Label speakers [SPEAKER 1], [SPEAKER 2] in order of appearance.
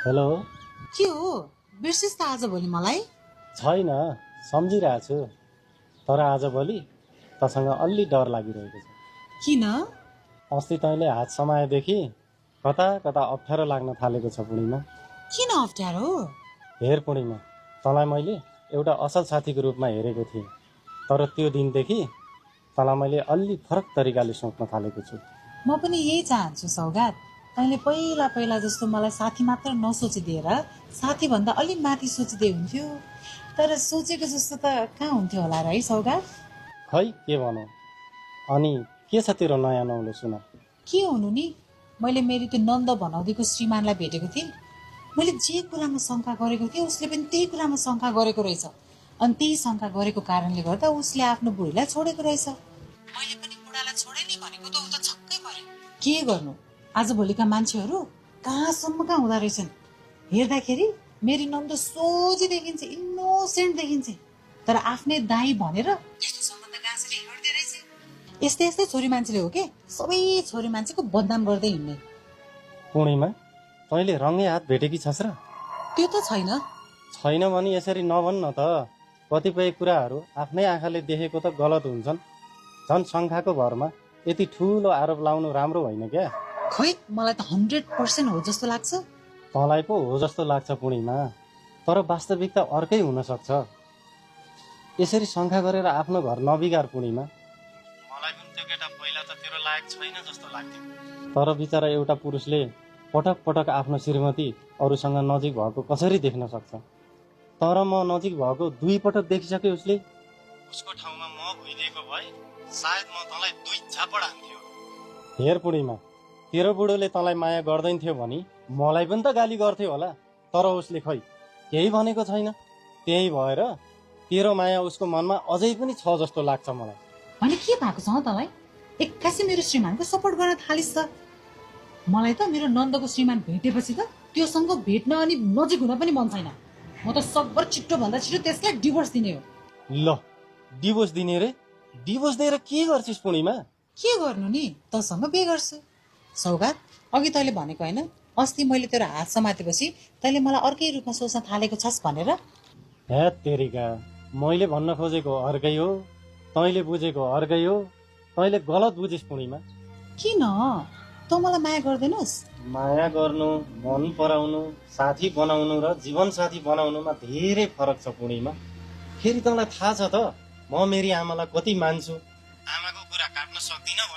[SPEAKER 1] Hello.
[SPEAKER 2] के हो बिर्सिस् त आजभोलि मलाई?
[SPEAKER 1] छैन, सम्झिरहेको छु। तर आजभोलि तँसँग अलि डर लागिरहेको छ।
[SPEAKER 2] किन?
[SPEAKER 1] अस्ति तैँले हात समाएदेखि कता कता अप्ठ्यारो लाग्न थालेको छ पूर्णिमा।
[SPEAKER 2] किन अप्ठ्यारो?
[SPEAKER 1] हेर पूर्णिमा, तँलाई मैले एउटा असल साथीको रूपमा हेरेको थिएँ। तर त्यो दिनदेखि तँलाई मैले अलि फरक तरिकाले सोच्न थालेको छु।
[SPEAKER 2] म पनि यही चाहन्छु सौगात। तैँले पहिला जस्तो मलाई साथी मात्र नसोचिदिएर साथीभन्दा अलि माथि सोचिदिए हुन्थ्यो। तर सोचेको जस्तो त कहाँ हुन्थ्यो होला र है सौगात?
[SPEAKER 1] खै के भनौँ। अनि के छ तेरो नयाँ नौलो सुना?
[SPEAKER 2] के हुनु नि, मैले मेरो त्यो नन्द भनाउँदीको श्रीमानलाई भेटेको थिएँ। मैले जे कुरामा शङ्का गरेको थिएँ उसले पनि त्यही कुरामा शङ्का गरेको रहेछ। अनि त्यही शङ्का गरेको कारणले गर्दा उसले आफ्नो बुढीलाई छोडेको रहेछ। मैले पनि बुढालाई छोडे नि भनेको त ऊ त छक्कै पर्यो। के गर्नु, आजभोलिका मान्छेहरू कहाँसम्मका हुँदो रहेछन्। हेर्दाखेरि मेरी नन्द सोझी देखिन्छ, इनोसेन्ट देखिन्छ। तर आफ्नै दाई भनेर त्यस्तो सम्बन्ध गाँसेर हिँड्दै रहेछ। यस्तै यस्तै छोरी मान्छेले हो के सबै छोरी मान्छेको बदनाम गर्दै हिँड्ने।
[SPEAKER 1] पूर्णिमा, तैँले रङ्गे हात भेटेकी छस् र?
[SPEAKER 2] त्यो त छैन।
[SPEAKER 1] छैन भने यसरी नभन् न त। कतिपय कुराहरू आफ्नै आँखाले देखेको त गलत हुन्छन्। झन् शङ्खाको भरमा यति ठुलो आरोप लाउनु राम्रो होइन क्या।
[SPEAKER 2] खै मलाई त 100% हो जस्तो लाग्छ।
[SPEAKER 1] तँलाई पो हो जस्तो लाग्छ पूर्णिमा, तर वास्तविकता अर्कै हुन सक्छ। यसरी शङ्का गरेर आफ्नो घर नबिगार पूर्णिमा। मलाई पनि त्यो केटा पहिला त तेरो लायक छैन जस्तो लाग्थ्यो। तर बिचरा एउटा पुरुषले पटक पटक आफ्नो श्रीमती अरूसँग नजिक भएको कसरी देख्न सक्छ? तर म नजिक भएको 2 पटक देखिसके उसले। उसको ठाउँमा म भइदिएको भए सायद म तँलाई 2 झापड हान्थ्यो। हेर पूर्णिमा, तेरो बुढोले तँलाई माया गर्दैन थियो भने मलाई पनि त गाली गर्थ्यो होला। तर उसले खै केही भनेको छैन। त्यही भएर तेरो माया उसको मनमा अझै पनि छ जस्तो लाग्छ मलाई।
[SPEAKER 2] भने के भएको छ तँलाई? एक्कासी मेरो श्रीमानको सपोर्ट गर्न थालिस् त। मलाई त मेरो नन्दको श्रीमान भेटेपछि त त्योसँग भेट्न अनि नजिक हुन पनि मन छैन। म त सबभर छिट्टो भन्दा छिटो त्यसलाई डिभोर्स दिने हो।
[SPEAKER 1] ल, डिभोर्स दिने रे? डिभोर्स दिएर के गर्छिस् पूर्णिमा?
[SPEAKER 2] के गर्नु नि, तँसँग बे गर्छु। सौगात, अघि तैँले भनेको होइन, अस्ति मैले तेरो हात समातेपछि तैँले मलाई अर्कै रूपमा सोच्न थालेको छस् भनेर।
[SPEAKER 1] हे तेरिका, मैले भन्न खोजेको अर्कै हो, तैँले बुझेको अर्कै हो। तैँले गलत बुझिस् पूर्णिमा।
[SPEAKER 2] किन? तँ मलाई माया गर्दैनस्?
[SPEAKER 1] माया गर्नु, मन पराउनु, साथी बनाउनु र जीवन साथी बनाउनुमा धेरै फरक छ पूर्णिमा। फेरि तँलाई थाहा छ त म मेरी आमालाई कति मान्छु। आमाको कुरा काट्न सक्दिनँ भन्ने